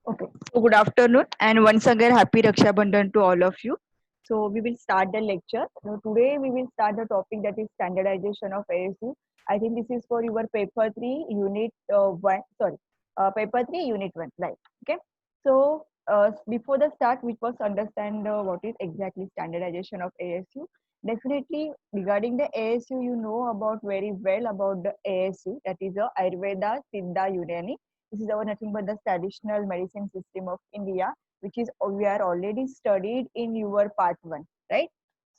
Okay, so good afternoon, and once again, happy Raksha Bandhan to all of you. So we will start the lecture. So today we will start the topic that is standardization of ASU. I think this is for your paper 3, unit 1, sorry, paper 3, unit 1, right? Okay. So before the start, we first understand what is exactly standardization of ASU. Definitely regarding the ASU, you know about very well about the ASU, that is the Ayurveda Siddha Unani. This is our nothing but the traditional medicine system of India, which is we are already studied in your part 1, right?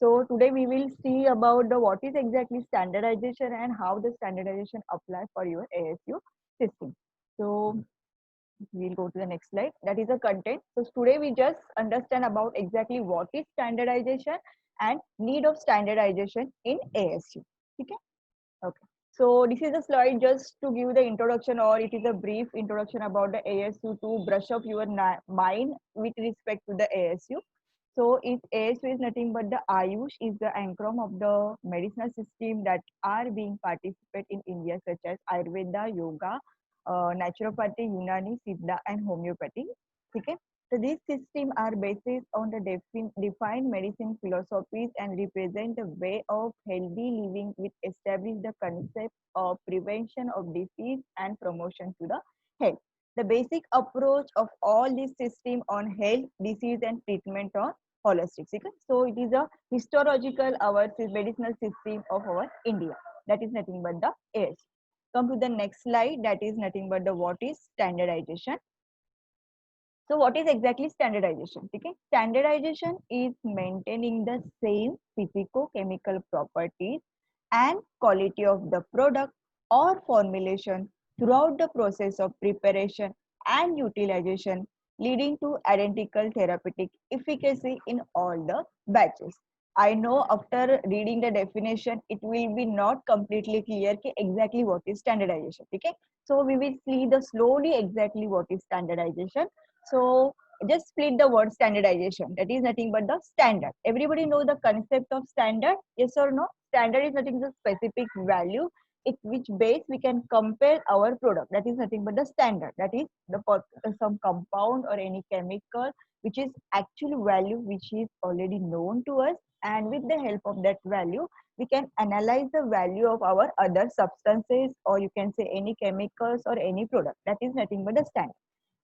So today we will see about the what is exactly standardization and how the standardization applies for your ASU system. So we'll go to the next slide. That is the content. So today we just understand about exactly what is standardization and need of standardization in ASU. Okay. Okay. So this is a slide just to give the introduction, or it is a brief introduction about the ASU to brush up your mind with respect to the ASU. So if ASU is nothing but the Ayush is the acronym of the medicinal system that are being participate in India, such as Ayurveda, Yoga, Naturopathy, Unani, Siddha, and Homeopathy. Okay. So these systems are based on the defined medicine philosophies and represent a way of healthy living which establish the concept of prevention of disease and promotion to the health. The basic approach of all this system on health, disease, and treatment on holistic. Okay? So it is a historical our medicinal system of our India. That is nothing but the AS. Come to the next slide. That is nothing but the what is standardization. So what is exactly standardization? Okay, standardization is maintaining the same physico-chemical properties and quality of the product or formulation throughout the process of preparation and utilization, leading to identical therapeutic efficacy in all the batches. I know after reading the definition, it will be not completely clear exactly what is standardization. Okay, so we will see the slowly exactly what is standardization. So just split the word standardization. That is nothing but the standard. Everybody know the concept of standard? Yes or no? Standard is nothing but specific value it which base we can compare our product. That is nothing but the standard. That is the some compound or any chemical which is actual value which is already known to us, and with the help of that value we can analyze the value of our other substances, or you can say any chemicals or any product. That is nothing but the standard.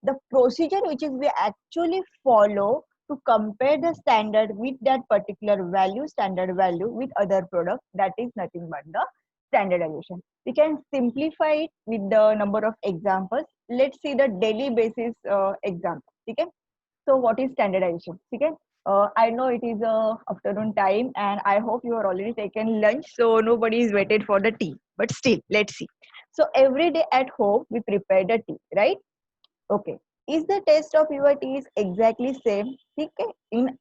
The procedure which is we actually follow to compare the standard with that particular value, standard value with other product, that is nothing but the standardization. We can simplify it with the number of examples. Let's see the daily basis example. Okay. So what is standardization? Okay. I know it is afternoon time and I hope you are already taken lunch, so nobody is waited for the tea. But still, let's see. So every day at home we prepare the tea, right? Okay. Is the taste of your tea is exactly same? ठीक है. In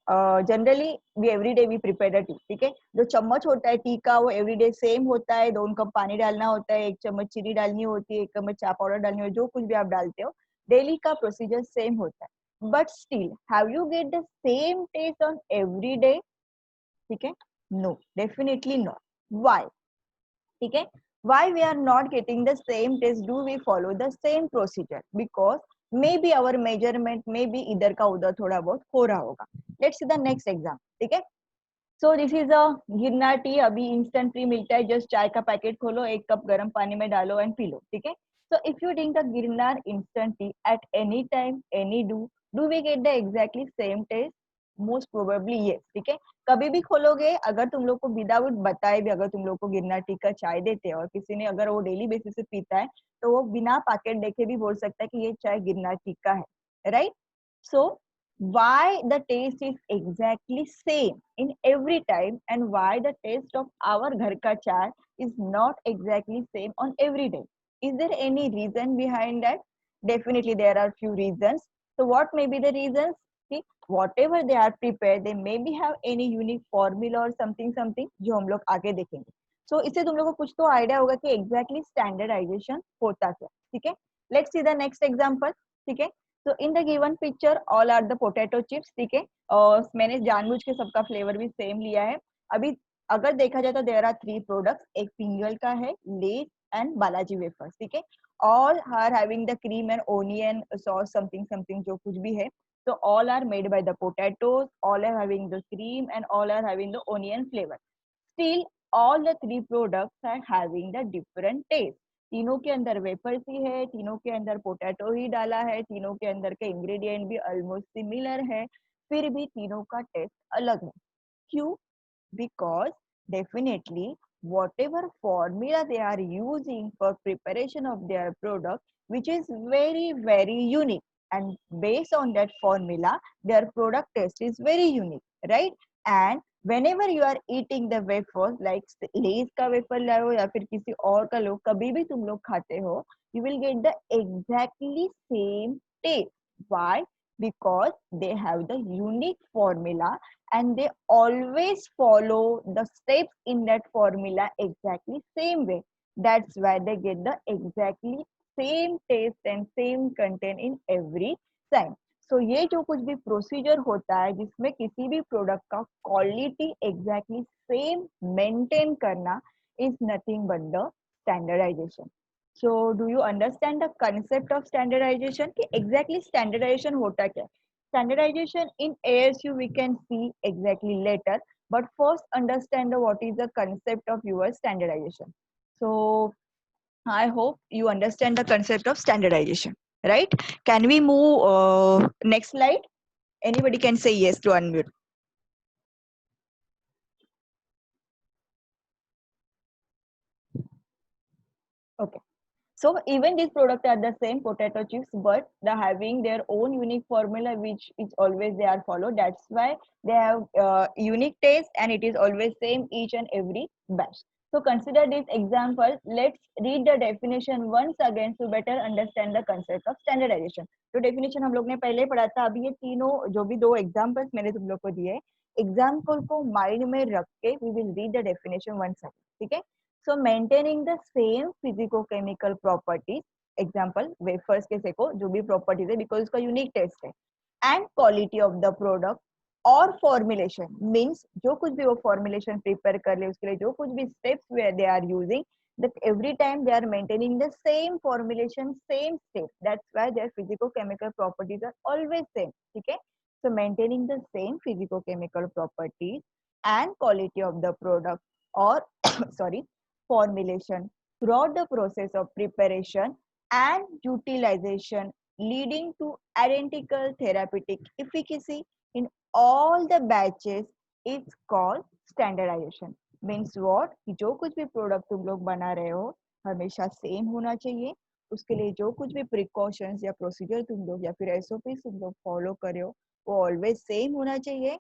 generally we every day we prepare the tea. ठीक है. जो चम्मच होता है T का वो every day same होता है. 2 कप पानी डालना होता है, 1 चम्मच चीनी डालनी होती है, 1 चम्मच चाय पाउडर डालनी होती है, जो कुछ भी आप डालते हो डेली का प्रोसीजर सेम होता है. But still, have you get the same taste on every day? ठीक है. No, definitely not. Why? ठीक है. Why we are not getting the same taste? Do we follow the same procedure? Because maybe our measurement maybe इधर का उधर थोड़ा बहुत हो रहा होगा. Let's see the next example. ठीक है. So this is a Girnar T. अभी instant टी मिलता है. Just चाय का पैकेट खोलो, 1 कप गर्म पानी में डालो and पी लो. ठीक है. So if you drink the Girnar instant tea at any time, any do we get the exactly same taste? Most probably yes. ठीक है. कभी भी खोलोगे, अगर तुम लोग को विदाउट बताए भी अगर तुम लोग को गिरनार टी का चाय देते हैं और किसी ने अगर वो डेली बेसिस पे पीता है तो वो बिना पैकेट देखे भी बोल सकता है कि ये चाय गिरनार टी का है, right? So why the taste is exactly same in every time, and why the taste of our ghar ka chai is not exactly same on every day? Is there any reason behind that? Definitely there are few reasons. So what may be the reasons? See, whatever they are prepared, they maybe have any unique formula or something जो हम लोग आगे देखेंगे. So इससे तुम लोग को कुछ तो आइडिया होगा कि exactly standardization होता क्या. ठीक है. Let's see the next example. ठीक है. So in the given picture all are the potato chips. ठीक है. और मैंने जानबूझ के सबका फ्लेवर भी सेम लिया है. अभी अगर देखा जाए तो there are 3 products. एक पिंगल का है, लेस and Balaji wafers. ठीक है, all are having the cream and onion sauce something something जो कुछ भी है. So all are made by the potatoes, all are having the cream and all are having the onion flavor. Still all the three products are having the different taste. तीनों के अंदर wafers ही है, तीनों के अंदर पोटैटो ही डाला है, तीनों के अंदर के इंग्रेडिएंट भी ऑलमोस्ट सिमिलर है, फिर भी तीनों का टेस्ट अलग है. क्यों? Because definitely whatever formula they are using for preparation of their product, which is very very unique, and based on that formula their product taste is very unique, right? And whenever you are eating the wafer, like लेज का wafer लो या फिर किसी और का लो, कभी भी तुम लोग खाते हो, you will get the exactly same taste. Why? Because they have the unique formula and they always follow the steps in that formula exactly same way. That's why they get the exactly same taste and same content in every time. So ये जो कुछ भी procedure होता है जिसमें किसी भी product का क्वालिटी एग्जैक्टली सेम मेंटेन करना is nothing but the standardization. So do you understand the concept of standardization? कि exactly standardization होता क्या है? Standardization in ASU we can see exactly later, but first understand what is the concept of your standardization. So I hope you understand the concept of standardization, right? Can we move next slide? Anybody can say yes to unmute. Okay. So even these products are the same potato chips, but they're having their own unique formula, which is always they are followed. That's why they have unique taste, and it is always same each and every batch. So consider this example. Let's read the definition once again to better understand the concept of standardization. तो definition हम लोग ने पहले पढ़ा था. अभी ये तीनों जो भी दो examples मैंने तुम लोग को दिए, example को mind में रख के we will read the definition once again. ठीक है? So maintaining the same physico-chemical properties, example wafers के सेको जो भी properties है because उसका unique taste है, and quality of the product or formulation means जो कुछ भी वो formulation prepare कर ले उसके लिए जो कुछ भी steps where they are using, that every time they are maintaining the same formulation, same step. That's why their physico-chemical properties are always same. ठीक है? So maintaining the same physico-chemical properties and quality of the product or sorry formulation throughout the process of preparation and utilization, leading to identical therapeutic efficacy in all the batches is called standardization. Means what? कि जो कुछ भी product तुम लोग बना रहे हो हमेशा सेम होना चाहिए, उसके लिए जो कुछ भी प्रिकॉशंस या प्रोसीजर तुम लोग या फिर एसओपी तुम लोग फॉलो करे हो वो ऑलवेज सेम होना चाहिए.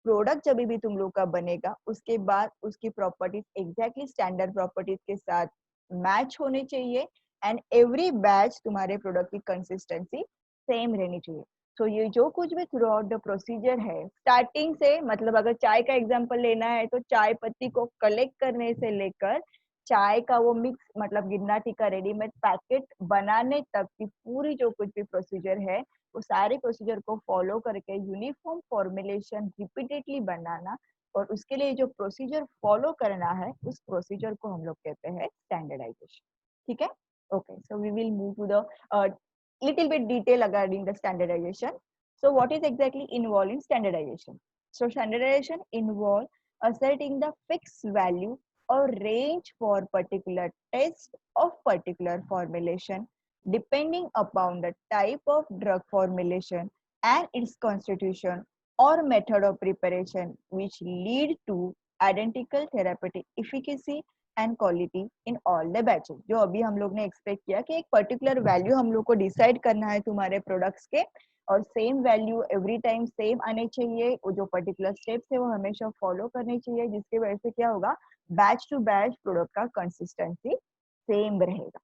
प्रोडक्ट जब भी तुम लोग का बनेगा उसके बाद उसकी प्रॉपर्टीज एग्जैक्टली स्टैंडर्ड प्रॉपर्टीज के साथ मैच होने चाहिए एंड एवरी बैच तुम्हारे प्रोडक्ट की कंसिस्टेंसी सेम रहनी चाहिए. सो ये जो कुछ भी थ्रू आउट द प्रोसीजर है स्टार्टिंग से, मतलब अगर चाय का एग्जांपल लेना है तो चाय पत्ती को कलेक्ट करने से लेकर चाय का वो मिक्स मतलब गिन्नाटी का रेडीमेड पैकेट बनाने तक की पूरी जो कुछ भी प्रोसीजर है वो सारे प्रोसीजर को फॉलो करके यूनिफॉर्म फॉर्मुलेशन रिपीटेडली बनाना और उसके लिए जो प्रोसीजर फॉलो करना है उस प्रोसीजर को हम लोग कहते हैं स्टैंडर्डाइजेशन. ठीक है? Okay, so we will move to the little bit detail regarding the standardization. So what is exactly involved in standardization? So standardization involves asserting the fixed value or range for particular test of particular formulation depending upon the type of drug formulation and its constitution or method of preparation which lead to identical therapeutic efficacy and quality in all the batches. जो अभी हम लोग ने expect किया कि एक particular value हम लोग को डिसाइड करना है तुम्हारे प्रोडक्ट्स के और same value every time same आने चाहिए, वो जो पर्टिकुलर स्टेप्स है वो हमेशा फॉलो करने चाहिए जिसकी वजह से क्या होगा बैच टू बैच प्रोडक्ट का कंसिस्टेंसी सेम रहेगा.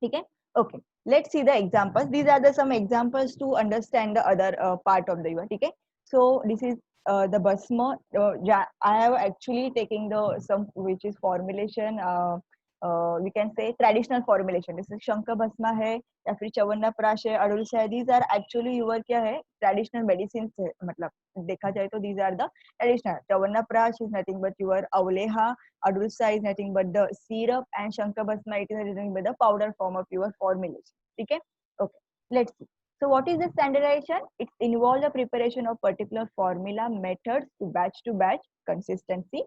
ठीक है? Okay, let's see the examples. These are the some examples to understand the other part of the UR. ठीक है? So this is the Basma. I have actually taking the some which is formulation we can say traditional formulation, जैसे शंख भस्मा है या फिर च्यवनप्राश है, अड़ुलसा है, these are actually your क्या है, ट्रेडिशनल मेडिसिन है, मतलब देखा जाए तो these are the traditional. Chyawanprash is nothing but your avaleha, adulsa is nothing but the syrup, and shankh bhasma it is nothing but the powder form of your formulation. ठीक है, okay, let's see. So what is the standardization? It involves the preparation of particular formula methods to batch consistency.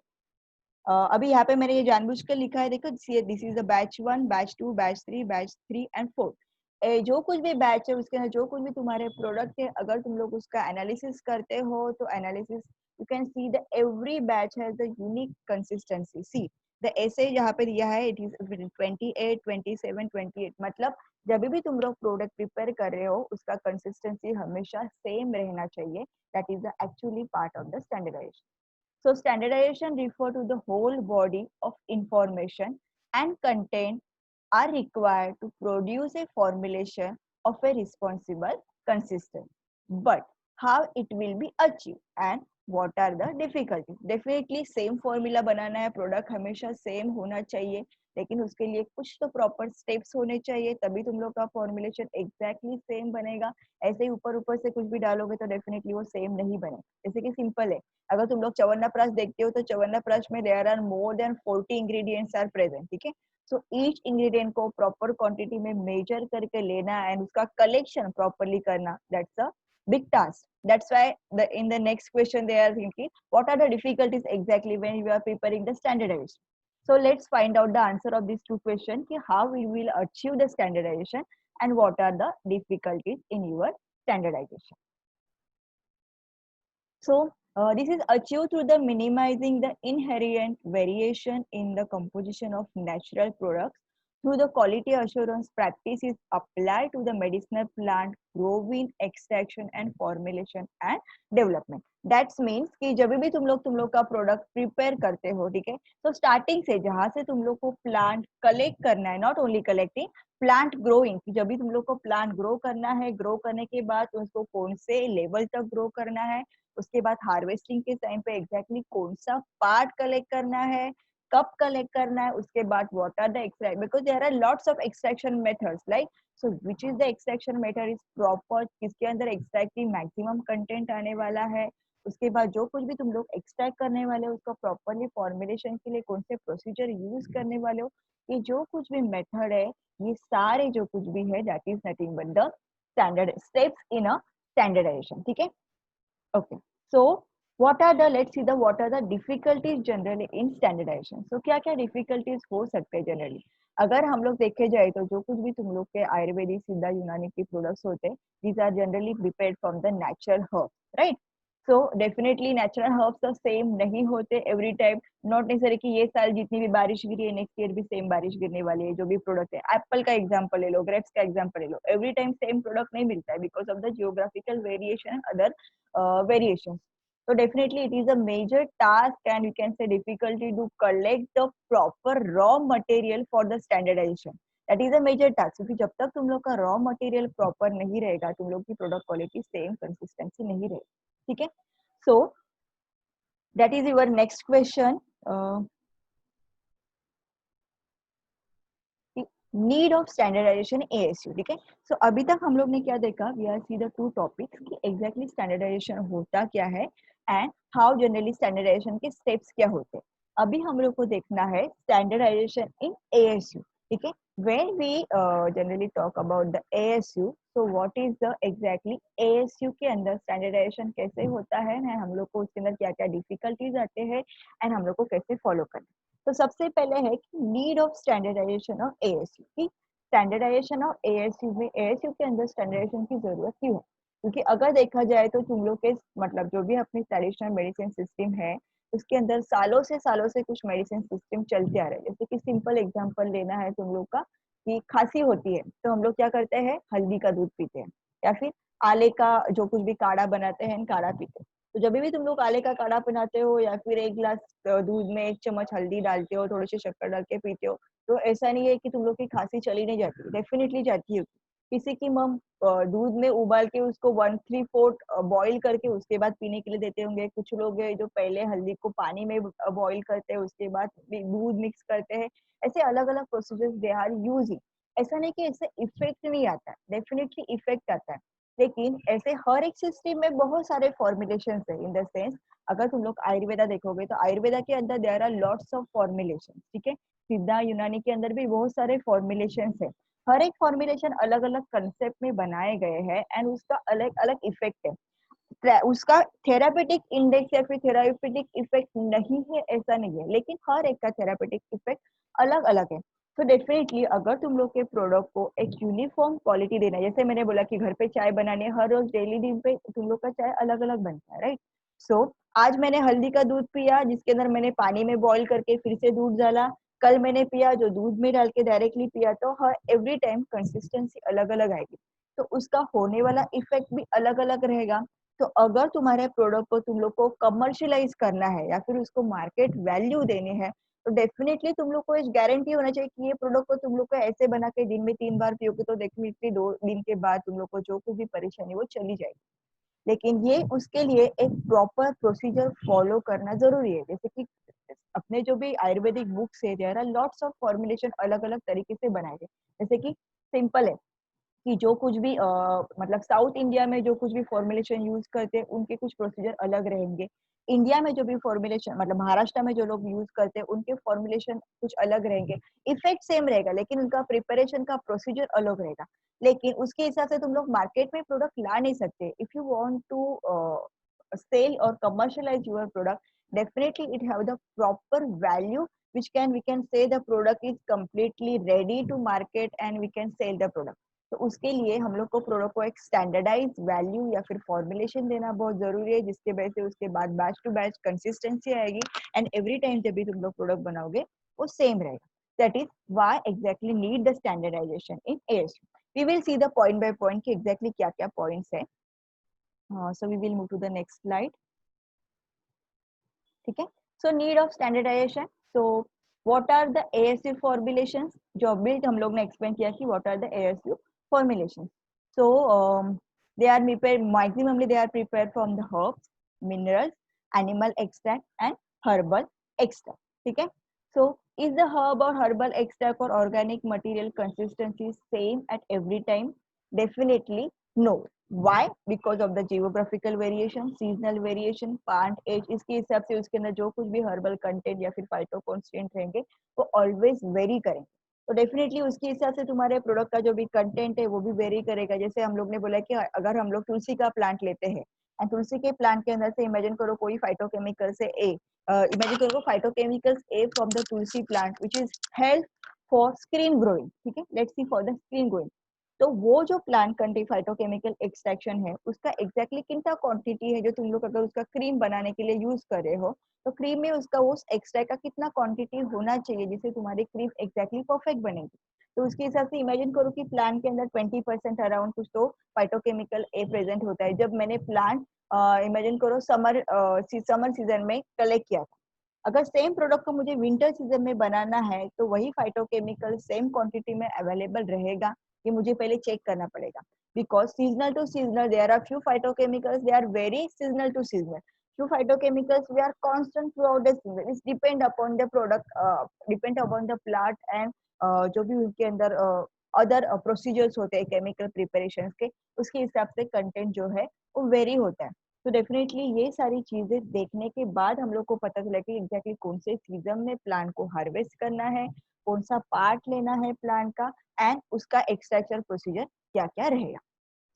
अभी यहाँ पे मैंने ये जानबूझ कर लिखा है, देखो this is the batch 1, batch 2, batch 3, batch 3 and 4. जो कुछ भी बैच है उसके अंदर जो कुछ भी तुम्हारे प्रोडक्ट है, अगर तुम लोग उसका एनालिसिस करते हो तो analysis you can see the every batch has the unique consistency. See the ऐसे यहाँ पे दिया है, इट इज 28, 27, 28, मतलब जब भी तुम लोग प्रोडक्ट प्रिपेयर कर रहे हो उसका कंसिस्टेंसी हमेशा सेम रहना चाहिए. That is the actually part of the standardization. So standardization refer to the whole body of information and content are required to produce a formulation of a responsible consistent. But how it will be achieved and what are the difficulties? Definitely same formula बनाना है, product हमेशा same होना चाहिए, लेकिन उसके लिए कुछ तो proper steps होने चाहिए, तभी तुम लोग का फॉर्मुलेशन एग्जैक्टली सेम बनेगा. ऐसे ही ऊपर ऊपर से कुछ भी डालोगे तो डेफिनेटली वो सेम नहीं बनेगा. जैसे कि सिंपल है, अगर तुम लोग च्यवनप्राश देखते हो तो च्यवनप्राश में there are more than 40 ingredients are present. ठीक है, सो ईच इंग्रेडिएंट को प्रॉपर क्वांटिटी में मेजर करके लेना एंड उसका कलेक्शन प्रॉपरली करना, that's a big task. That's why in the next question they are thinking what are the difficulties exactly when you are preparing the standardization. So let's find out the answer of these two questions, how we will achieve the standardization and what are the difficulties in your standardization. So this is achieved through the minimizing the inherent variation in the composition of natural products through the quality assurance practices applied to the medicinal plant growing, extraction and formulation and development. That means कि जब भी तुम लोग का product prepare करते हो, ठीक है, तो स्टार्टिंग से जहां से तुम लोग को प्लांट कलेक्ट करना है, not only collecting, plant growing, जब भी तुम लोग को प्लांट ग्रो करना है, ग्रो करने के बाद उसको कौन से लेवल तक ग्रो करना है, उसके बाद हार्वेस्टिंग के टाइम पे एग्जैक्टली कौन सा पार्ट कलेक्ट करना है, कब कलेक्ट करना है, उसके बाद what are the extract, because there are lots of extraction methods, like so which is the extraction method is proper, किसके अंदर एक्सट्रैक्ट की मैक्सिमम कंटेंट आने वाला है, उसके बाद जो कुछ भी तुम लोग एक्सट्रैक्ट करने वाले हो उसको प्रॉपरली फॉर्मुलेशन के लिए कौन से प्रोसीजर यूज करने वाले हो, ये जो कुछ भी मेथड है, ये सारे जो कुछ भी है, that is nothing but the standard steps in a standardization. ठीक है, okay, so what are the, let's see the what are the difficulties generally in standardization. So क्या क्या difficulties हो सकते हैं जनरली, अगर हम लोग देखे जाए तो जो कुछ भी तुम लोग के आयुर्वेदिक सिद्धा यूनानी के प्रोडक्ट्स होते हैं, these are generally prepared from the natural herbs, right? So definitely natural herbs तो सेम नहीं होते एवरी टाइम, नॉट नेसेसरी कि ये साल जितनी भी बारिश गिरी है नेक्स्ट ईयर भी सेम बारिश गिरने वाली है. जो भी प्रोडक्ट है, एप्पल का एग्जांपल ले लो, ग्रेप्स का एग्जांपल ले लो, एवरी टाइम सेम प्रोडक्ट नहीं मिलता है because of the geographical variation and other variations. So definitely it is a major task and you can say difficulty to collect the proper raw material for the standardization. That is a major task, क्योंकि जब तक तुम लोग का raw material proper नहीं रहेगा, तुम लोग की product quality same consistency नहीं रहेगी. ठीक है, so that is your next question. Need of standardization ASU. ठीक है, सो अभी तक हम लोग ने क्या देखा, we are see the two topics कि एग्जैक्टली स्टैंडर्डाइजेशन होता क्या है एंड हाउ जनरली स्टैंडर्डाइजेशन के स्टेप्स क्या होते हैं. अभी हम लोग को देखना है स्टैंडर्डाइजेशन इन ASU. ठीक है, when we generally talk about the ASU, so what is the exactly ASU के अंदर स्टैंडर्डाइजेशन कैसे होता है, हम लोग को उसके अंदर क्या क्या डिफिकल्टीज आते हैं एंड हम लोग को कैसे फॉलो करना. तो सबसे पहले है कि need of standardization of ASU, की स्टैंडर्डाइजेशन ऑफ ASU में ASU के अंदर स्टैंडर्डाइजेशन की जरूरत क्यों है, क्योंकि अगर देखा जाए तो तुम लोग के मतलब जो भी अपनी ट्रेडिशनल मेडिसिन सिस्टम है उसके अंदर सालों से कुछ मेडिसिन सिस्टम चलते आ रहे हैं. जैसे कि सिंपल एग्जांपल लेना है तुम लोग का, कि खांसी होती है तो हम लोग क्या करते हैं, हल्दी का दूध पीते हैं या फिर आले का जो कुछ भी काढ़ा बनाते हैं काढ़ा पीते हैं. तो जब भी तुम लोग आले का काढ़ा बनाते हो या फिर एक गिलास दूध में 1 चम्मच हल्दी डालते हो, थोड़ी सी शक्कर डाल के पीते हो, तो ऐसा नहीं है कि तुम लोग की खांसी चली नहीं जाती, डेफिनेटली जाती है. किसी की मम दूध में उबाल के उसको 1/3 बॉईल करके उसके बाद पीने के लिए देते होंगे, कुछ लोग हैं जो पहले हल्दी को पानी में बॉईल करते हैं उसके बाद दूध मिक्स करते हैं, ऐसे अलग अलग प्रोसीजर्स दे आर यूजिंग। ऐसा नहीं कि इससे इफेक्ट नहीं आता, डेफिनेटली इफेक्ट आता है, लेकिन ऐसे हर एक सिस्टम में बहुत सारे फॉर्मुलेशन है। इन द सेंस अगर तुम लोग आयुर्वेदा देखोगे तो आयुर्वेदा के अंदर there are lots of formulation, ठीक है। सिद्धा यूनानी के अंदर भी बहुत सारे फॉर्मुलेशन है, हर एक फॉर्मुलेशन अलग अलग कंसेप्ट में बनाए गए हैं एंड उसका अलग अलग इफेक्ट है। उसका थेरापेटिक इंडेक्स या फिर थेरापेटिक इफेक्ट नहीं है ऐसा नहीं है, लेकिन हर एक का थेरापेटिक इफेक्ट अलग अलग है। तो डेफिनेटली अगर तुम लोग के प्रोडक्ट को एक यूनिफॉर्म क्वालिटी देना है, जैसे मैंने बोला कि घर पे चाय बनानी है, हर रोज डेली दिन पे तुम लोग का चाय अलग अलग बनता है, राइट। सो आज मैंने हल्दी का दूध पिया जिसके अंदर मैंने पानी में बॉईल करके फिर से दूध डाला, कल मैंने पिया जो दूध में डाल के डायरेक्टली पिया, तो हर एवरी टाइम कंसिस्टेंसी अलग अलग आएगी, तो उसका होने वाला इफेक्ट भी अलग अलग रहेगा। तो अगर तुम्हारे प्रोडक्ट को तुम लोग को कमर्शियलाइज करना है या फिर उसको मार्केट वैल्यू देने हैं, तो डेफिनेटली तुम लोग को एक गारंटी होना चाहिए कि ये प्रोडक्ट को तुम लोग को ऐसे बना के दिन में 3 बार पियोगे तो डेफिनेटली 2 दिन के बाद तुम लोग को जो कुछ भी परेशानी वो चली जाएगी। लेकिन ये उसके लिए एक प्रॉपर प्रोसीजर फॉलो करना जरूरी है। जैसे कि अपने जो भी आयुर्वेदिक बुक्स है there are lots of formulation अलग अलग तरीके से बनाए गए। जैसे कि सिंपल है कि जो कुछ भी मतलब साउथ इंडिया में जो कुछ भी फॉर्मुलेशन यूज करते हैं उनके कुछ प्रोसीजर अलग रहेंगे। इंडिया में जो भी फॉर्मुलेशन मतलब महाराष्ट्र में जो लोग यूज करते हैं उनके फॉर्मुलेशन कुछ अलग रहेंगे। इफेक्ट सेम रहेगा लेकिन उनका प्रिपरेशन का प्रोसीजर अलग रहेगा। लेकिन उसके हिसाब से तुम लोग मार्केट में प्रोडक्ट ला नहीं सकते। If you want to sell or commercialize your product, definitely it have the proper value which we can say the product is completely ready to market and we can sell the product. तो उसके लिए हम लोग को product को एक standardise value या फिर फॉर्मुलेशन देना बहुत जरूरी है, जिसके वजह से उसके बाद बैच टू बैच कंसिस्टेंसी आएगी एंड एवरी टाइम जब भी तुम लोग प्रोडक्ट बनाओगे वो सेम रहेगा। That is why exactly need the standardization in ASU. We will see the point by point कि एग्जैक्टली क्या क्या पॉइंट्स है। So we will move to the next slide, ठीक है। So need of standardization. So what are the ASU formulations, जो अभी हम लोग ने एक्सप्लेन किया कि what are the ASU formulations. So they are prepared maximally they are prepared from the herbs, minerals, animal extract and herbal extract, ठीक है। so is the herb or herbal extract or organic material consistency same at every time? Definitely no. Why? Because of the geographical variation, seasonal variation, plant age, इसके हिसाब से उसके अंदर जो कुछ भी हर्बल कंटेंट या फिर फाइटो कॉन्स्टेंट रहेंगे वो ऑलवेज वेरी करेंगे। तो डेफिनेटली उसके हिसाब से तुम्हारे प्रोडक्ट का जो भी कंटेंट है वो भी वेरी करेगा। जैसे हम लोग ने बोला कि अगर हम लोग तुलसी का प्लांट लेते हैं एंड तुलसी के प्लांट के अंदर से इमेजिन करो कोई फाइटोकेमिकल से ए, इमेजिन करो phytochemicals A from the Tulsi plant which is help for screen growing, ठीक है। Let's see for the screen growing. तो वो जो प्लांट कंटेंट फाइटोकेमिकल एक्सट्रैक्शन है उसका एग्जैक्टली कितना क्वांटिटी है जो तुम लोग अगर उसका क्रीम बनाने के लिए यूज कर रहे हो, तो क्रीम में उसका उस एक्स्ट्रा का कितना क्वांटिटी होना चाहिए जिससे तुम्हारी क्रीम एग्जैक्टली परफेक्ट बनेगी। तो उसके हिसाब से इमेजिन करो कि प्लांट के अंदर 20% अराउंड कुछ तो फाइटोकेमिकल ए प्रेजेंट होता है। जब मैंने प्लांट इमेजिन करो समर सीजन में कलेक्ट किया था, अगर सेम प्रोडक्ट को मुझे विंटर सीजन में बनाना है तो वही फाइटोकेमिकल सेम क्वांटिटी में अवेलेबल रहेगा, ये मुझे पहले चेक करना पड़ेगा। Because seasonal to seasonal there are few phytochemicals they are very seasonal to seasonal, few phytochemicals we are constant throughout the season. It depend upon the product, depend upon the plant and जो भी उनके अंदर other procedures होते हैं chemical preparation के, उसके हिसाब से कंटेंट जो है वो वेरी होता है। तो डेफिनेटली ये सारी चीजें देखने के बाद हम लोग को पता चला कि एग्जैक्टली कौन से सीजन में प्लांट को हार्वेस्ट करना है, कौन सा पार्ट लेना है प्लांट का एंड उसका एक्सट्रैक्शन प्रोसीजर क्या क्या रहेगा।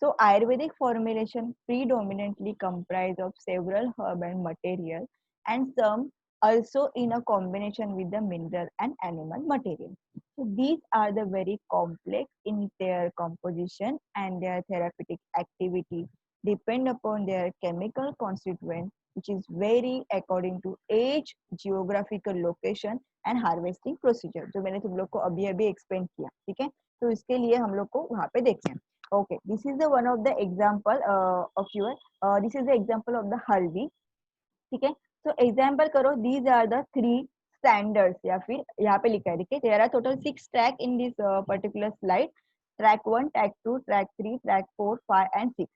So Ayurvedic formulation predominantly comprise of several herb and material and some also in a combination with the mineral and animal material. So these are the very complex in their composition and their therapeutic activity depend upon their chemical constituent which is vary according to age, geographical location and harvesting procedure. जो मैंने तुम लोग को अभी अभी explain किया, ठीक है। तो इसके लिए हम लोग को वहाँ पे देखते हैं। Okay, this is the one of the example of your this is the example of the haldi, ठीक है। तो एग्जाम्पल करो these are the 3 standards या फिर यहाँ पे लिखा है, देखिए there are total 6 track in this particular slide. Track 1, track 2, track 3, track 4, 5 and 6।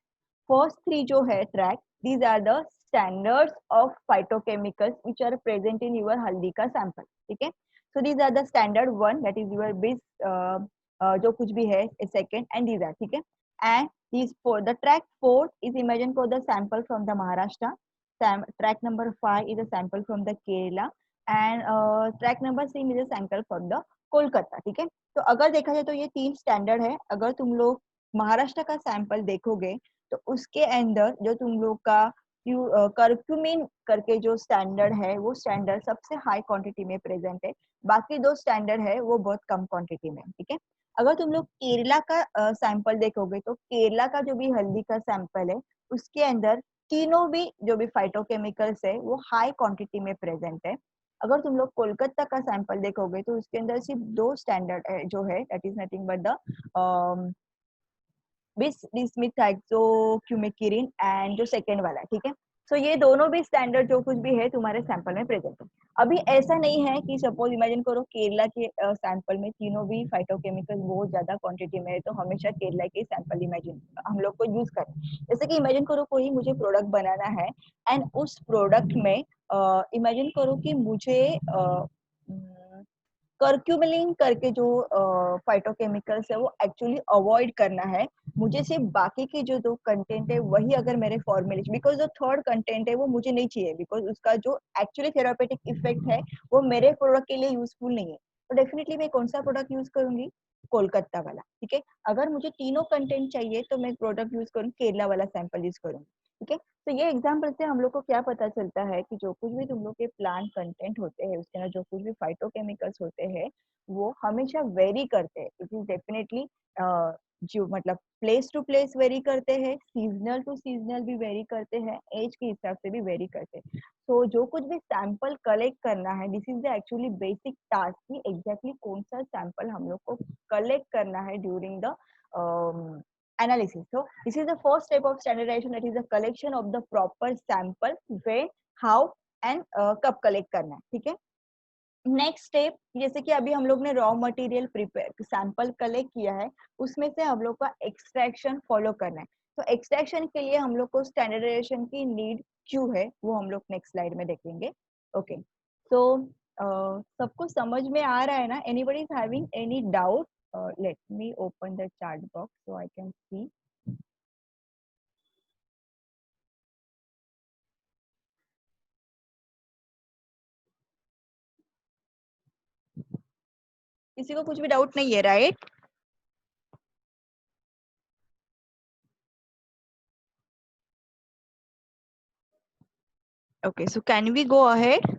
First 3 जो है track, these are the standards of phytochemicals which are present in your हल्दी का sample, ठीक है। so these are the standard 1, that is your bis जो कुछ भी है second and these are, ठीक है। and these for the track 4 is imagine for the sample from the Maharashtra, track number 5 is a sample from the Kerala and track number 6 is a sample from the Kolkata, ठीक है। तो अगर देखा जाए तो ये 3 स्टैंडर्ड है। अगर तुम लोग महाराष्ट्र का सैंपल देखोगे तो उसके अंदर जो तुम लोग का कर्क्यूमिन करके जो स्टैंडर्ड है वो स्टैंडर्ड सबसे हाई क्वांटिटी में प्रेजेंट है। बाकी 2 स्टैंडर्ड है वो बहुत कम क्वांटिटी में, ठीक है। अगर तुम लोग केरला का सैंपल देखोगे तो केरला का जो भी हल्दी का सैंपल है उसके अंदर तीनों भी जो भी फाइटोकेमिकल्स है वो हाई क्वांटिटी में प्रेजेंट है। अगर तुम लोग कोलकाता का सैंपल देखोगे तो उसके अंदर सिर्फ 2 स्टैंडर्ड है जो है, that is nothing but the bisdemethoxycurcumin and जो सेकेंड वाला है, ठीक है। सो ये दोनों भी स्टैंडर्ड जो कुछ भी है तुम्हारे सैंपल में प्रेजेंट है। अभी ऐसा नहीं है कि सपोज इमेजिन करो केरला के सैंपल में तीनों भी फाइटोकेमिकल्स बहुत ज्यादा क्वांटिटी में है तो हमेशा केरला के सैंपल इमेजिन हम लोग को यूज करें। जैसे कि इमेजिन करो कोई मुझे प्रोडक्ट बनाना है एंड उस प्रोडक्ट में इमेजिन करो कि मुझे कर्क्यूमिलिन करके जो फाइटोकेमिकल्स है वो एक्चुअली अवॉइड करना है। मुझे सिर्फ बाकी के जो 2 कंटेंट है वही अगर मेरे फॉर्मुलेशन, बिकॉज जो थर्ड कंटेंट है वो मुझे नहीं चाहिए, बिकॉज उसका जो एक्चुअली थेरापेटिक इफेक्ट है वो मेरे प्रोडक्ट के लिए यूजफुल नहीं है। तो डेफिनेटली मैं कौन सा प्रोडक्ट यूज करूंगी, कोलकाता वाला, ठीक है। अगर मुझे तीनों कंटेंट चाहिए तो मैं प्रोडक्ट यूज करूँ केरला वाला सैंपल यूज करूंगी, ठीक है। तो ये एग्जाम्पल से हम लोग को क्या पता चलता है कि जो कुछ भी तुम लोग के प्लांट कंटेंट होते हैं उसके अंदर जो कुछ भी फाइटोकेमिकल्स होते हैं वो हमेशा वेरी करते हैं। इट इज डेफिनेटली जो मतलब प्लेस टू प्लेस वेरी करते हैं, सीजनल टू सीजनल भी वेरी करते हैं, एज के हिसाब से भी वेरी करते हैं। तो जो कुछ भी सैंपल कलेक्ट करना है, this is the actually basic task कि एग्जैक्टली कौन सा सैंपल हम लोग को कलेक्ट करना है during the analysis. So this is the first step of standardization, that is the collection of the proper sample, when, how and कब collect करना है, ठीक है। नेक्स्ट स्टेप, जैसे कि अभी हम लोग ने raw material prepare sample collect किया है उसमें से हम लोग का एक्सट्रैक्शन फॉलो करना है। तो एक्सट्रैक्शन के लिए हम लोग को स्टैंडर्डाइजेशन की नीड क्यों है वो हम लोग नेक्स्ट स्लाइड में देखेंगे। ओके, तो सबको समझ में आ रहा है ना? Anybody is having any doubt? Let me open the chat box so I can see. किसी को कुछ भी डाउट नहीं है, right? Okay, so can we go ahead?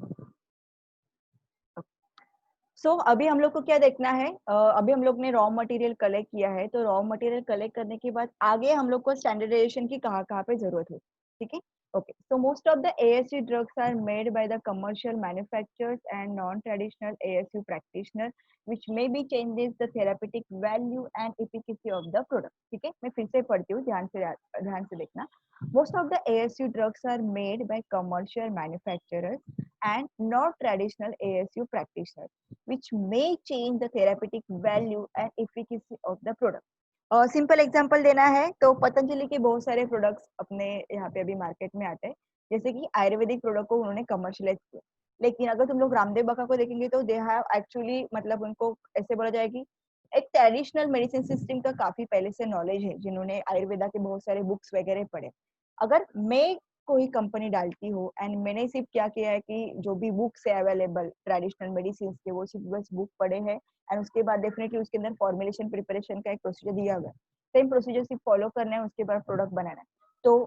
अभी हम लोग को क्या देखना है, अभी हम लोग ने रॉ मटेरियल कलेक्ट किया है तो रॉ मटेरियल कलेक्ट करने के बाद आगे हम लोग को स्टैंडर्डाइजेशन की कहाँ कहाँ पे जरूरत होती है, ठीक है। Okay, so most of the ASU drugs are made by the commercial manufacturers and non-traditional ASU practitioners, which may be changes the therapeutic value and efficacy of the product, ठीक है। मैं फिर से पढ़ती हूँ, ध्यान से देखना। Most of the ASU drugs are made by commercial manufacturers and not traditional ASU practitioners, which may change the therapeutic value and efficacy of the product. Simple example देना है तो पतंजलि के बहुत सारे प्रोडक्ट्स अपने यहाँ पे अभी मार्केट में आते हैं, जैसे कि आयुर्वेदिक प्रोडक्ट को उन्होंने कमर्शियलाइज किया। लेकिन अगर तुम लोग रामदेव बाबा को देखेंगे तो दे हैव एक्चुअली मतलब उनको ऐसे बोला जाए कि एक ट्रेडिशनल मेडिसिन सिस्टम का काफी पहले से नॉलेज है, जिन्होंने आयुर्वेदा के बहुत सारे बुक्स वगैरह पढ़े। अगर मैं कोई कंपनी डालती हूँ एंड मैंने सिर्फ क्या किया है कि जो भी बुक्स है अवेलेबल ट्रेडिशनल मेडिसिन के वो सिर्फ बस बुक पढ़े हैं एंड उसके बाद डेफिनेटली उसके अंदर फॉर्मुलेशन प्रिपरेशन का एक प्रोसीजर दिया हुआ है, सेम प्रोसीजर सिर्फ फॉलो करना है, उसके बाद प्रोडक्ट बनाना है। तो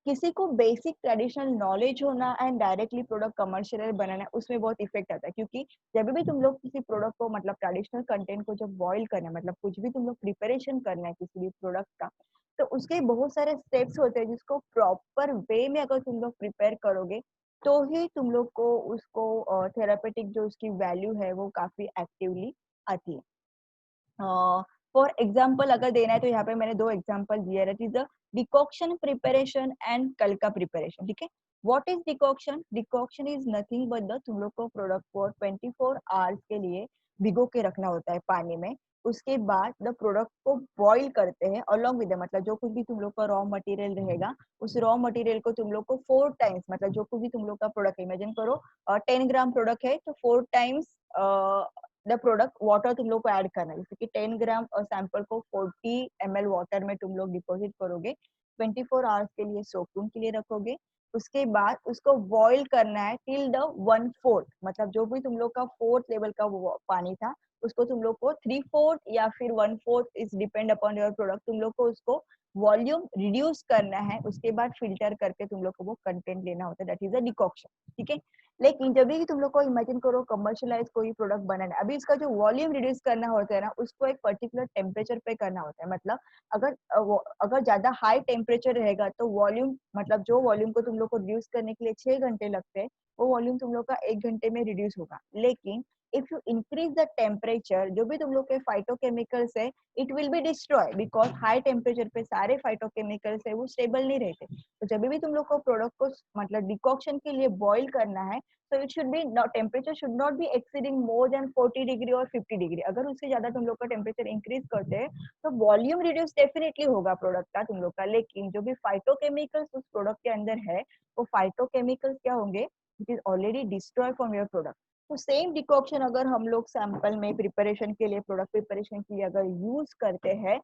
किसी को बेसिक ट्रेडिशनल नॉलेज होना एंड डायरेक्टली प्रोडक्ट कमर्शियल बनाना उसमें बहुत इफेक्ट आता है, क्योंकि जब भी तुम लोग किसी प्रोडक्ट को मतलब ट्रेडिशनल कंटेंट को जब बॉइल करना है, मतलब कुछ भी तुम लोग प्रिपरेशन करना है किसी भी प्रोडक्ट का, तो उसके बहुत सारे स्टेप्स होते हैं जिसको प्रॉपर वे में अगर तुम लोग प्रिपेयर करोगे तो ही तुम लोग को उसको थेरापेटिक जो उसकी वैल्यू है वो काफी एक्टिवली आती है। फॉर एग्जाम्पल अगर देना है तो यहाँ पे मैंने 2 एग्जाम्पल दिया है, is the decoction preparation and कल का प्रिपरेशन, ठीक है। What is decoction? Decoction is nothing but the तुम लोग को प्रोडक्ट को 24 आवर्स के लिए भिगो के रखना होता है पानी में। उसके बाद द प्रोडक्ट को बॉईल करते हैं अलोंग विद, मतलब जो कुछ भी तुम लोग का रॉ मटेरियल रहेगा, उस रॉ मटेरियल को तुम लोग को 4 टाइम्स, मतलब जो कुछ भी तुम लोग का प्रोडक्ट, इमेजिन करो 10 ग्राम प्रोडक्ट है तो 4 टाइम्स द प्रोडक्ट वाटर तुम लोग को ऐड करना है। जैसे कि 10 ग्राम सैंपल को 40 ml वाटर में तुम लोग डिपॉजिट करोगे, 24 आवर्स के लिए सोक के लिए रखोगे। उसके बाद उसको बॉईल करना है टिल द 1/4, मतलब जो भी तुम लोग का 4th लेवल का वो पानी था उसको तुम लोग को 3/4 या फिर 1/4, is depend upon your product, तुम लोग को उसको वॉल्यूम रिड्यूस करना है। उसके बाद फिल्टर करके तुम लोग को वो कंटेंट लेना होता है, दैट इज अ डिकॉक्शन। ठीक है, लेकिन जब भी तुम लोग को इमेजिन करो कमर्शियलाइज कोई प्रोडक्ट बनाना है, अभी इसका जो वॉल्यूम रिड्यूस करना होता है ना, उसको एक पर्टिकुलर टेम्परेचर पे करना होता है। मतलब अगर अगर ज्यादा हाई टेम्परेचर रहेगा तो वॉल्यूम, मतलब जो वॉल्यूम को तुम लोग को रिड्यूस करने के लिए 6 घंटे लगते हैं, वो वॉल्यूम तुम लोग का 1 घंटे में रिड्यूस होगा। लेकिन if you increase the temperature, जो भी तुम लोग के फाइटोकेमिकल्स है, it will be destroy, because high temperature पे सारे फाइटोकेमिकल्स है वो स्टेबल नहीं रहते। तो जब भी तुम लोग को प्रोडक्ट को मतलब डिकॉक्शन के लिए बॉईल करना है, so it should be temperature should not be exceeding more than 40 degree और 50 डिग्री। अगर उससे ज्यादा तुम लोग का टेम्परेचर इंक्रीज करते हैं तो वॉल्यूम रिड्यूस डेफिनेटली होगा प्रोडक्ट का तुम लोग का, लेकिन जो भी फाइटोकेमिकल्स उस प्रोडक्ट के अंदर है, वो फाइटोकेमिकल्स क्या होंगे, it is already destroy from your product. तो सेम डिकॉक्शन अगर हम लोग सैंपल में प्रिपरेशन के लिए, प्रोडक्ट प्रिपरेशन के लिए अगर यूज करते हैं,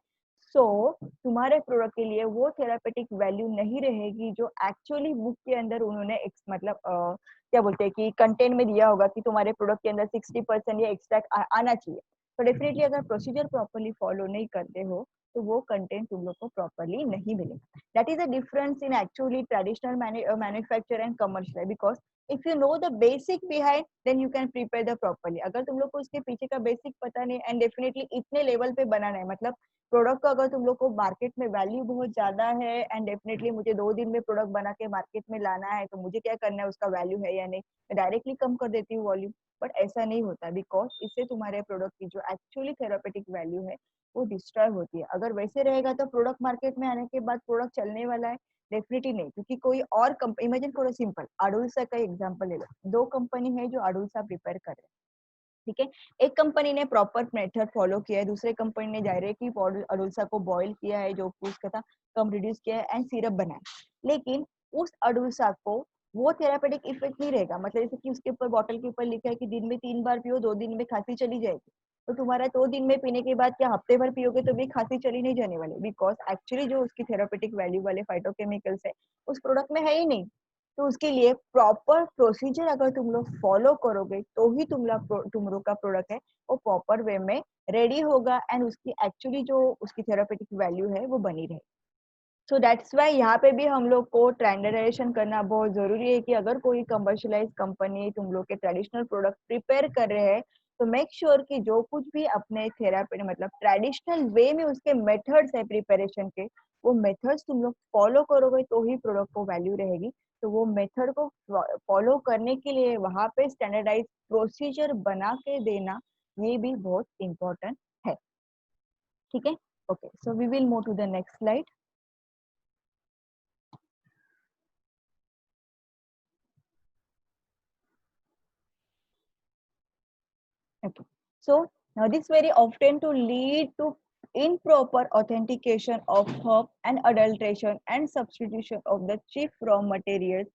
सो तुम्हारे प्रोडक्ट के लिए वो थेरापेटिक वैल्यू नहीं रहेगी जो एक्चुअली बुक के अंदर उन्होंने मतलब क्या बोलते हैं कि कंटेंट में दिया होगा कि तुम्हारे प्रोडक्ट के अंदर 60% या एक्सट्रैक्ट आना चाहिए। तो डेफिनेटली अगर प्रोसीजर प्रॉपरली फॉलो नहीं करते हो तो वो कंटेंट तुम लोग को प्रॉपरली नहीं मिलेगा। That is a difference in actually traditional manufacture and commercial, because if you know the basic behind then you can prepare the properly. अगर तुम लोग को उसके पीछे का बेसिक पता नहीं, एंड डेफिनेटली इतने लेवल पे बनाना है, मतलब प्रोडक्ट का अगर तुम लोग को मार्केट में वैल्यू बहुत ज्यादा है एंड डेफिनेटली मुझे 2 दिन में प्रोडक्ट बना के मार्केट में लाना है, तो मुझे क्या करना है, उसका वैल्यू है या नहीं, मैं डायरेक्टली कम कर देती हूँ वॉल्यूम। बट ऐसा नहीं होता, बिकॉज इससे तुम्हारे प्रोडक्ट की जो एक्चुअली थेरापेटिक वैल्यू है वो डिस्ट्रॉय होती है। अगर वैसे रहेगा तो प्रोडक्ट मार्केट में आने के बाद प्रोडक्ट चलने वाला है, डेफिनेटली नहीं, क्योंकि कोई और इमेजिन करो, सिंपल अडुल्सा का एग्जांपल ले लो। 2 कंपनी है जो अडुल्सा प्रिपेयर कर रहे हैं, ठीक है। एक कंपनी ने प्रॉपर मेथड फॉलो किया है, दूसरे कंपनी ने डायरेक्टली अडुल्सा को बॉईल किया है, जो उसका था कम रिड्यूस किया है एंड सिरप बनाया। लेकिन उस अडुल्सा को वो थेरापेटिक इफेक्ट नहीं रहेगा, मतलब जैसे कि उसके ऊपर बॉटल के ऊपर लिखा है कि दिन में 3 बार पियो, 2 दिन में खांसी चली जाएगी। तो तुम्हारा 2 दिन में पीने के बाद क्या हफ्ते भर पियोगे तो भी खांसी चली नहीं जाने वाली, बिकॉज एक्चुअली जो उसकी थेरापेटिक वैल्यू वाले फाइटोकेमिकल्स है उस प्रोडक्ट में है ही नहीं। तो उसके लिए प्रॉपर प्रोसीजर अगर तुम लोग फॉलो करोगे तो ही तुम लोग का प्रोडक्ट है वो प्रॉपर वे में रेडी होगा एंड उसकी एक्चुअली जो उसकी थेरापेटिक वैल्यू है वो बनी रहे। सो दैट्स वाई यहाँ पे भी हम लोग को स्टैंडर्डाइजेशन करना बहुत जरूरी है कि अगर कोई कमर्शियलाइज कंपनी तुम लोग के ट्रेडिशनल प्रोडक्ट प्रिपेयर कर रहे हैं, तो मेक श्योर कि जो कुछ भी अपने थेरापी मतलब ट्रेडिशनल वे में उसके मेथड्स है प्रिपरेशन के, वो मेथड्स तुम लोग फॉलो करोगे तो ही प्रोडक्ट को वैल्यू रहेगी। तो वो मेथड को फॉलो करने के लिए वहां पे स्टैंडर्डाइज प्रोसीजर बना के देना, ये भी बहुत इंपॉर्टेंट है। ठीक है, okay, so we will move to the next slide. Okay. So now this very often to lead to improper authentication of herb and adulteration and substitution of the chief raw materials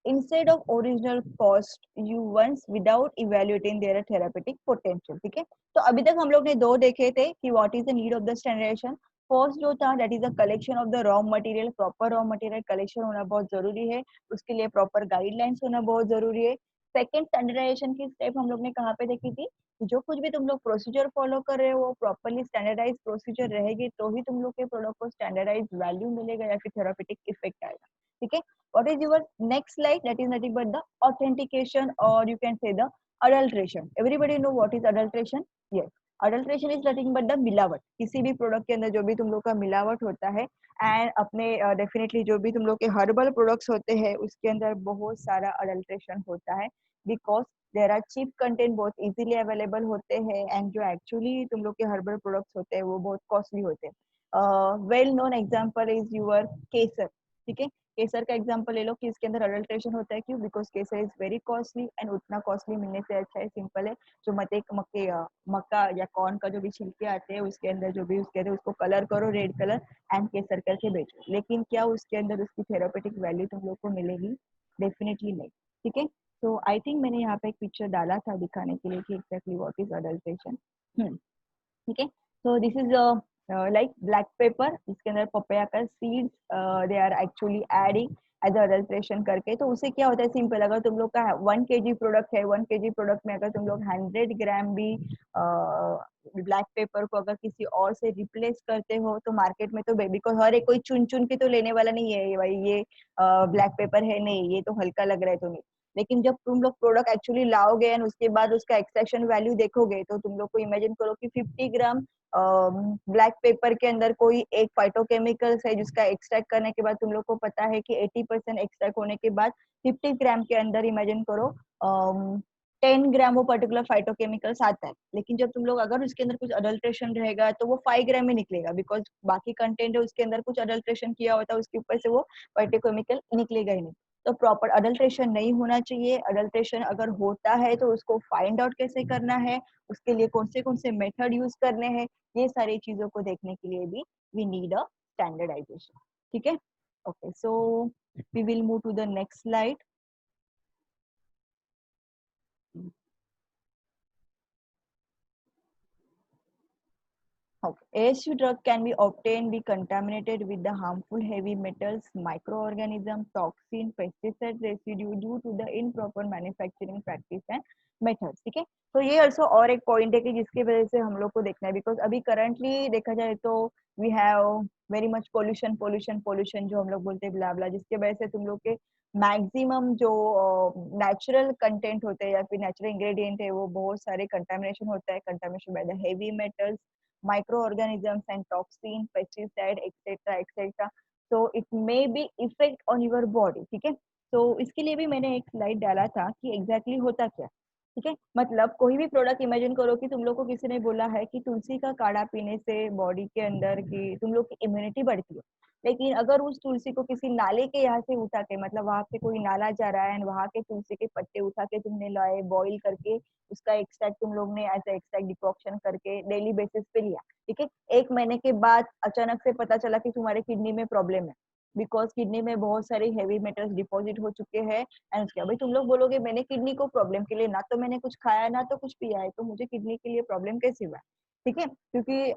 instead of original cost you once without evaluating their therapeutic potential। ठीक है, तो अभी तक हम लोग ने दो देखे थे कि what is the need of the standardization. First जो था that is the collection of the raw material, proper raw material collection होना बहुत जरूरी है, उसके लिए प्रॉपर गाइडलाइंस होना बहुत जरूरी है। सेकेंड स्टैंडर्डाइजेशन की स्टेप हम लोग ने कहाँ पे देखी थी कि जो कुछ भी तुम लोग प्रोसीजर फॉलो कर रहे हो वो प्रॉपरली स्टैंडर्डाइज प्रोसीजर रहेगी तो ही तुम लोग के प्रोडक्ट को स्टैंडर्डाइज वैल्यू मिलेगा या फिर थेरापेटिक इफेक्ट आएगा। ठीक है, what is your next slide, that is nothing but the authentication or you can say the adulteration। everybody know what is adulteration? Yes, adulteration is nothing but the मिलावट, किसी भी product के अंदर जो भी तुम लोग का मिलावट होता है एंड अपने डेफिनेटली जो भी तुम लोग के हर्बल प्रोडक्ट्स होते हैं उसके अंदर बहुत सारा अडल्ट्रेशन होता है, because there are cheap content बहुत इजीली अवेलेबल होते हैं एंड जो एक्चुअली तुम लोग के हर्बल प्रोडक्ट्स होते हैं वो बहुत कॉस्टली होते हैं। Well known example is your kesar. ठीक है, केसर का एग्जांपल ले लो कि इसके अंदर अडल्ट्रेशन होता है, क्यों? Because Kesar is very costly and उतना कॉस्टली मिलने से अच्छा है, सिंपल है, जो मक्का या कॉर्न का जो भी छिलके आते हैं उसके अंदर जो भी उसके अंदर उसको कलर करो रेड कलर एंड केसर करके बेचो। लेकिन क्या उसके अंदर उसकी थेरापेटिक वैल्यू तुम लोग को मिलेगी? डेफिनेटली नहीं। ठीक है, तो आई थिंक मैंने यहाँ पे एक पिक्चर डाला था दिखाने के लिए कि एग्जैक्टली व्हाट इज अडल्ट्रेशन। ठीक है, so this is like black pepper, इसके अंदर पपाया का seeds they are actually adding as adulteration करके। तो उससे क्या होता है, सिंपल, अगर तुम लोग का 1 kg प्रोडक्ट है, 1 kg प्रोडक्ट में अगर तुम लोग 100 ग्राम भी ब्लैक पेपर को अगर किसी और से रिप्लेस करते हो तो मार्केट में तो बेबी को हर एक कोई चुन चुन के तो लेने वाला नहीं है, भाई ये ब्लैक पेपर है, नहीं ये तो हल्का लग रहा है तो नहीं। लेकिन जब तुम लोग प्रोडक्ट एक्चुअली लाओगे एंड उसके बाद उसका एक्सट्रैक्शन वैल्यू देखोगे तो तुम लोग को इमेजिन करो कि 50 ग्राम ब्लैक पेपर के अंदर कोई एक फाइटोकेमिकल्स है जिसका एक्सट्रैक्ट करने के बाद तुम लोग को पता है कि 80% एक्सट्रैक्ट होने के बाद 50 ग्राम के अंदर इमेजिन करो 10 ग्राम वो पर्टिकुलर फाइटोकेमिकल्स आता है। लेकिन जब तुम लोग अगर उसके अंदर कुछ अडल्ट्रेशन रहेगा तो वो 5 ग्राम ही निकलेगा, बिकॉज बाकी कंटेंट है उसके अंदर कुछ अडल्ट्रेशन किया होता है, उसके ऊपर से वो फाइटोकेमिकल निकलेगा ही नहीं। तो प्रॉपर अडल्ट्रेशन नहीं होना चाहिए। अडल्ट्रेशन अगर होता है तो उसको फाइंड आउट कैसे करना है, उसके लिए कौन से मेथड यूज करने हैं, ये सारी चीजों को देखने के लिए भी वी नीड अ स्टैंडर्डाइजेशन। ठीक है, okay, so we will move to the next slide. Okay. ASU drug can be obtained, be contaminated with the harmful heavy metals, microorganism, toxin, pesticide residue due to the improper manufacturing practice and methods. ठीक है, तो ये also और एक point है कि जिसकी वजह से हम लोग को देखना है, बिकॉज अभी करंटली देखा जाए तो we have very much pollution pollution pollution जो हम लोग बोलते हैं ब्ला ब्ला, जिसके वजह से तुम लोग के मैक्सिमम जो नेचुरल कंटेंट होते हैं या फिर नेचुरल इंग्रेडिएंट है वो बहुत सारे कंटामिनेशन होता है, contamination by the heavy metals, microorganisms and toxin, pesticide, etc. etc. So it may be effect on your body. ठीक है, तो इसके लिए भी मैंने एक स्लाइड डाला था कि एग्जैक्टली होता क्या। ठीक है, मतलब कोई भी प्रोडक्ट इमेजिन करो कि तुम लोग को किसी ने बोला है कि तुलसी का काढ़ा पीने से बॉडी के अंदर की तुम लोग की इम्यूनिटी बढ़ती है। लेकिन अगर उस तुलसी को किसी नाले के यहाँ से उठा के, मतलब वहां से कोई नाला जा रहा है एंड वहां के तुलसी के पत्ते उठा के तुमने लाए, बॉईल करके उसका एक्सट्रैक्ट तुम लोग ने एज एक्सट्रैक्ट डिकॉक्शन करके डेली बेसिस पे लिया। ठीक है, 1 महीने के बाद अचानक से पता चला कि तुम्हारे किडनी में प्रॉब्लम है, बिकॉज किडनी में बहुत सारे हेवी मेटल्स डिपॉजिट हो चुके हैं। एंड उसके भाई तुम लोग बोलोगे मैंने किडनी को प्रॉब्लम के लिए ना तो मैंने कुछ खाया ना तो कुछ पिया है, तो मुझे किडनी के लिए प्रॉब्लम कैसे हुआ? ठीक है, क्योंकि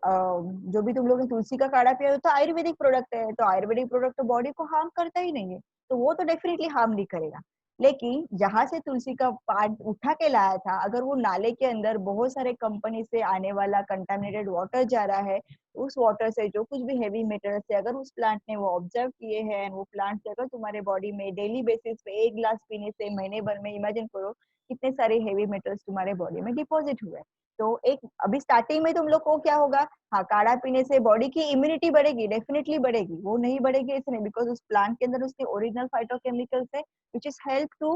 जो भी तुम लोग ने तुलसी का काढ़ा पिया तो आयुर्वेदिक प्रोडक्ट है, तो आयुर्वेदिक प्रोडक्ट तो बॉडी को हार्म करता ही नहीं है, तो वो तो डेफिनेटली हार्म नहीं करेगा। लेकिन जहां से तुलसी का पार्ट उठा के लाया था, अगर वो नाले के अंदर बहुत सारे कंपनी से आने वाला कंटामिनेटेड वाटर जा रहा है, उस वाटर से जो कुछ भी हेवी मेटल्स है अगर उस प्लांट ने वो ऑब्जर्व किए हैं, वो प्लांट से अगर तुम्हारे बॉडी में डेली बेसिस पे 1 गिलास पीने से महीने भर में इमेजिन करो कितने सारे हेवी मेटल्स तुम्हारे बॉडी में डिपॉजिट हुए। तो एक अभी स्टार्टिंग में तुम लोग को क्या होगा, हाँ काढ़ा पीने से बॉडी की इम्यूनिटी बढ़ेगी, डेफिनेटली बढ़ेगी, वो नहीं बढ़ेगी ऐसे नहीं, बिकॉज उस प्लांट के अंदर उसके ओरिजिनल फाइटोकेमिकल्स है which is help to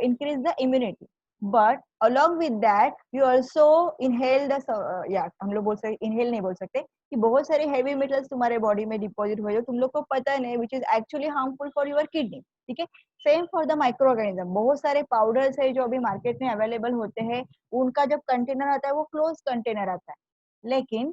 increase the immunity. But along with that, you also inhale the yeah हम लोग बोल सकते inhale नहीं बोल सकते कि बहुत सारे heavy metals तुम्हारे बॉडी में डिपॉजिट हुए जो तुम लोग को पता नहीं, which is actually harmful for your kidney. ठीक है, same for the micro organism, बहुत सारे पाउडर्स है जो अभी मार्केट में अवेलेबल होते हैं, उनका जब कंटेनर आता है वो क्लोज कंटेनर आता है, लेकिन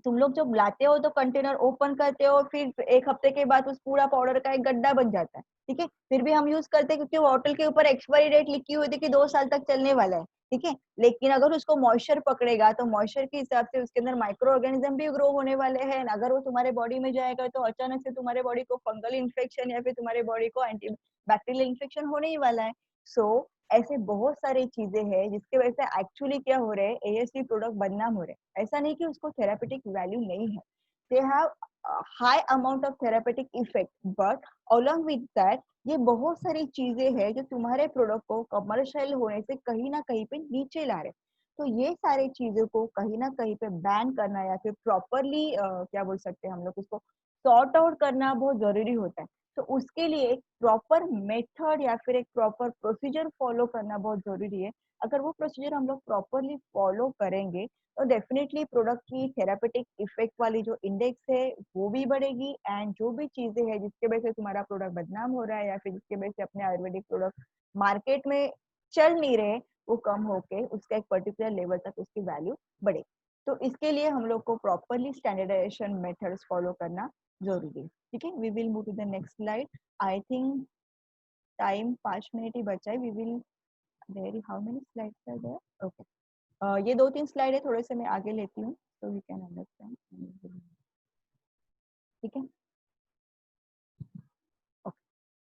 तुम लोग जब लाते हो तो कंटेनर ओपन करते हो, फिर 1 हफ्ते के बाद उस पूरा पाउडर का एक गड्ढा बन जाता है। ठीक है, फिर भी हम यूज करते हैं क्योंकि बॉटल के ऊपर एक्सपायरी डेट लिखी हुई थी कि 2 साल तक चलने वाला है। ठीक है, लेकिन अगर उसको मॉइस्चर पकड़ेगा तो मॉइस्चर के हिसाब से उसके अंदर माइक्रो ऑर्गेनिज्म भी ग्रो होने वाले हैं, अगर वो तुम्हारे बॉडी में जाएगा तो अचानक से तुम्हारे बॉडी को फंगल इन्फेक्शन या फिर तुम्हारे बॉडी को एंटी बैक्टीरियल इन्फेक्शन होने ही वाला है। सो ऐसे बहुत सारी चीजें हैं जिसकी वजह से एक्चुअली क्या हो रहा है, एएससी प्रोडक्ट बदनाम हो रहे हैं। ऐसा नहीं कि उसको थेरापेटिक वैल्यू नहीं है, they have high amount of therapeutic effect, but along with that ये बहुत सारी चीजें हैं जो तुम्हारे प्रोडक्ट को कमर्शियल होने से कहीं ना कहीं पे नीचे ला रहे हैं। तो ये सारी चीजों को कहीं ना कहीं पे बैन करना या फिर प्रॉपरली क्या बोल सकते हैं हम लोग उसको सॉर्ट आउट करना बहुत जरूरी होता है। तो उसके लिए एक प्रॉपर मेथड या फिर एक प्रॉपर प्रोसीजर फॉलो करना बहुत जरूरी है। अगर वो प्रोसीजर हम लोग प्रॉपरली फॉलो करेंगे तो डेफिनेटली प्रोडक्ट की थेरापेटिक इफेक्ट वाली जो इंडेक्स है वो भी बढ़ेगी, एंड जो भी चीजें हैं जिसके वजह से तुम्हारा प्रोडक्ट बदनाम हो रहा है या फिर जिसके वजह से अपने आयुर्वेदिक प्रोडक्ट मार्केट में चल नहीं रहे, वो कम होके उसका एक पर्टिकुलर लेवल तक उसकी वैल्यू बढ़ेगी। तो इसके लिए हम लोग को प्रॉपरली स्टैंडर्डाइजेशन मेथड्स फॉलो करना जरूरी है। ठीक है, we will move to the next slide. I think time 5 minute ही बचा है। We will there how many slides are there? Okay, ये 2-3 स्लाइड है, थोड़े से मैं आगे लेती हूँ सो यू कैन अंडरस्टैंड। ठीक है,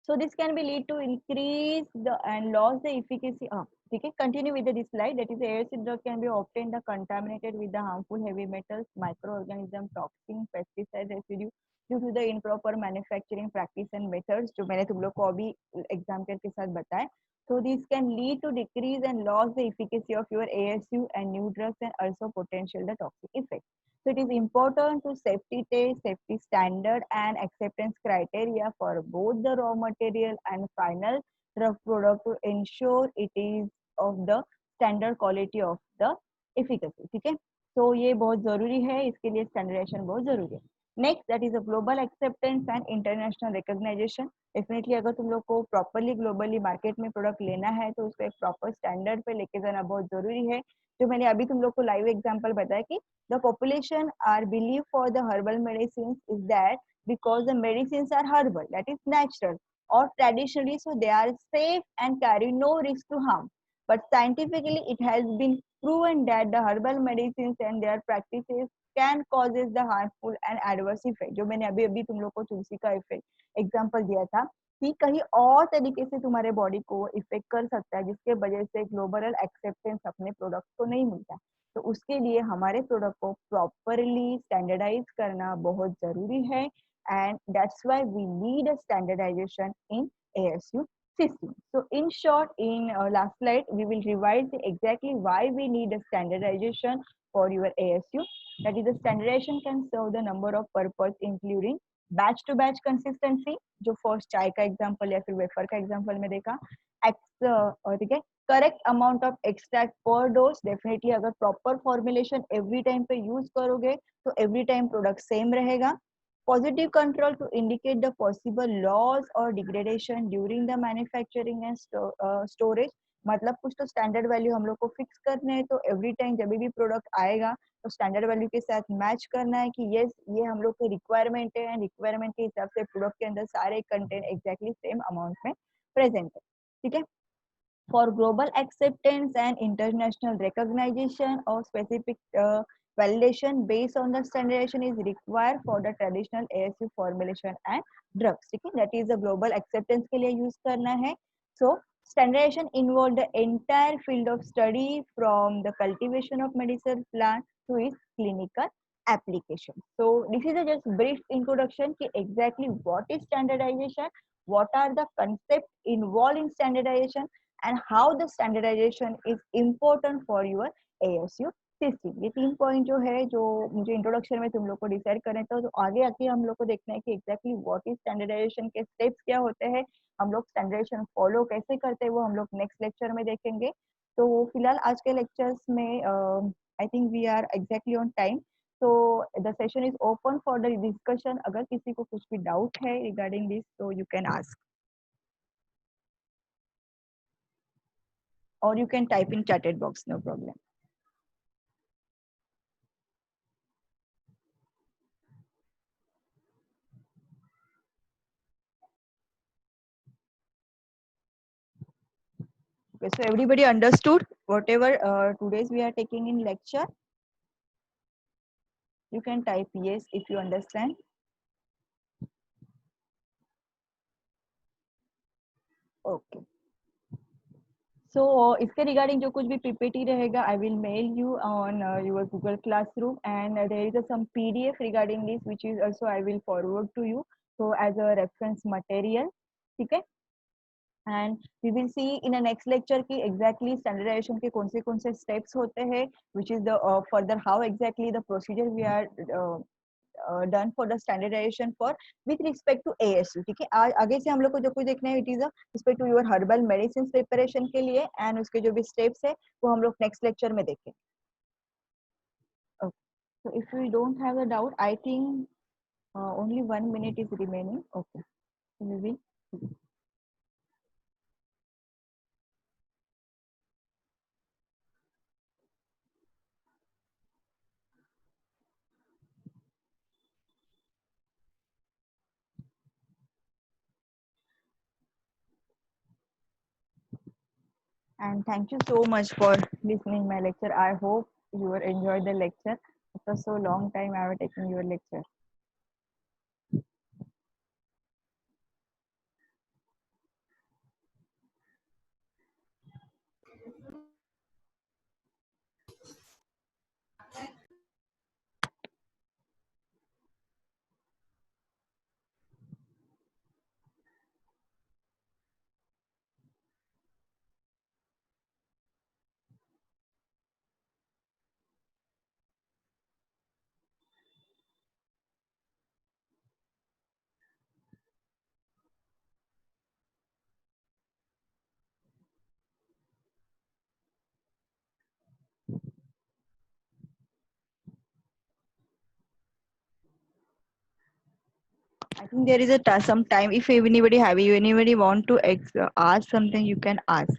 so this can be lead to increase the and lose the efficacy of. Okay, continue with this slide. That is, the acid drug can be obtained the contaminated with the harmful heavy metals, microorganism, toxin, pesticide residue due to the improper manufacturing practice and methods जो मैंने तुम लोग को अभी example के साथ बताया. So this can lead to decrease and loss the efficacy of your ASU and new drugs and also potential the toxic effect. So it is important to safety test, safety standard and acceptance criteria for both the raw material and final drug product to ensure it is of the standard quality of the efficacy. ठीक है, तो ये बहुत जरूरी है, इसके लिए standardisation बहुत जरूरी है. Next, that is a global acceptance and international recognization. Definitely अगर तुम लोग को प्रॉपरली ग्लोबली मार्केट में प्रोडक्ट लेना है तो उसको एक प्रॉपर स्टैंडर्ड पे लेके जाना बहुत जरूरी है. जो मैंने अभी तुम लोग को लाइव एग्जांपल बताया कि the population are belief for the herbal medicines is that because the medicines are herbal, that is natural or traditionally, so they are safe and carry no risk to harm. But scientifically it has been proven that the herbal medicines and their practices can causes the harmful and adverse effect. जो मैंने अभी अभी तुम लोग को तुलसी का effect example दिया था कि कहीं और तरीके से तुम्हारे बॉडी को इफेक्ट कर सकता है जिसके वजह से ग्लोबल एक्सेप्टेंस अपने प्रोडक्ट को नहीं मिलता. तो उसके लिए हमारे प्रोडक्ट को प्रॉपरली स्टैंडर्डाइज करना बहुत जरूरी है, and that's why we need a standardization in ASU system. So in short, in last slide we will revise exactly why we need a standardization for your ASU. That is, the standardization can serve the number of purpose including batch to batch consistency, जो first चाय का example या फिर wafer का example में देखा. ठीक है, correct amount of extract per dose. Definitely अगर प्रॉपर फॉर्मुलेशन एवरी टाइम पे यूज करोगे तो एवरी टाइम प्रोडक्ट सेम रहेगा. Positive control to indicate the possible loss or degradation during the manufacturing and storage. मतलब कुछ तो स्टैंडर्ड वैल्यू हम लोग को फिक्स करने हैं, तो एवरी टाइम जब भी प्रोडक्ट आएगा तो स्टैंडर्ड वैल्यू के साथ मैच करना है कि यस ये हम लोग की रिक्वायरमेंट है, एंड रिक्वायरमेंट के हिसाब से प्रोडक्ट के अंदर सारे कंटेंट एग्जैक्टली सेम अमाउंट में प्रेजेंट है. ठीक है, for global acceptance and international recognition or specific validation based on the standardization is required for the traditional ASU formulation and drugs. ठीक है, that is the global acceptance के लिए use करना है. So standardization involve the entire field of study from the cultivation of medicinal plant to its clinical application. So this is a just brief introduction कि exactly what is standardization, what are the concepts involved in standardization, and how the standardization is important for your ASU system. ये 3 point जो है जो मुझे introduction में तुम लोग को डिसाइड करने था, तो आगे आके हम लोग को देखना है कि एग्जैक्टली व्हाट इज स्टैंडर्डाइजेशन के स्टेप्स क्या होते हैं, हम लोग स्टैंडर्डाइजेशन फॉलो कैसे करते हैं वो हम लोग नेक्स्ट लेक्चर में देखेंगे. तो फिलहाल आज के लेक्चर्स में I think we are exactly on time. तो the session is open for the discussion. अगर किसी को कुछ भी डाउट है रिगार्डिंग दिस तो you can ask, or you can type in chatted box, no problem. Okay, so everybody understood whatever today's we are taking in lecture? You can type yes if you understand. Okay. So इसके regarding जो कुछ भी PPT रहेगा I will mail you on your Google classroom, and there is some PDF regarding this which is also I will forward to you so as a reference material. ठीक है, and we will see in a next lecture की exactly standardization के कौन से steps होते हैं, which is the further how exactly the procedure we are done for the standardization for with respect to ASU. ठीक है, आगे से हम लोग को जो कुछ देखना है, it is respect to your herbal medicine preparation के लिए, एंड उसके जो भी स्टेप्स है वो हम लोग नेक्स्ट लेक्चर में देखें. Okay. So if we don't have a doubt, I think only 1 minute is remaining. Okay. So we will. And thank you so much for listening my lecture. I hope you will enjoy the lecture. After so long time I have taken your lecture. I think there is a some time. If anybody want to ask something, you can ask.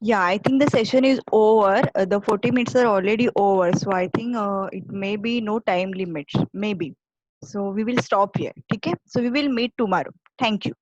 Yeah, I think the session is over. The 40 minutes are already over. So I think it may be no time limits. Maybe. So we will stop here. Okay? So we will meet tomorrow. Thank you.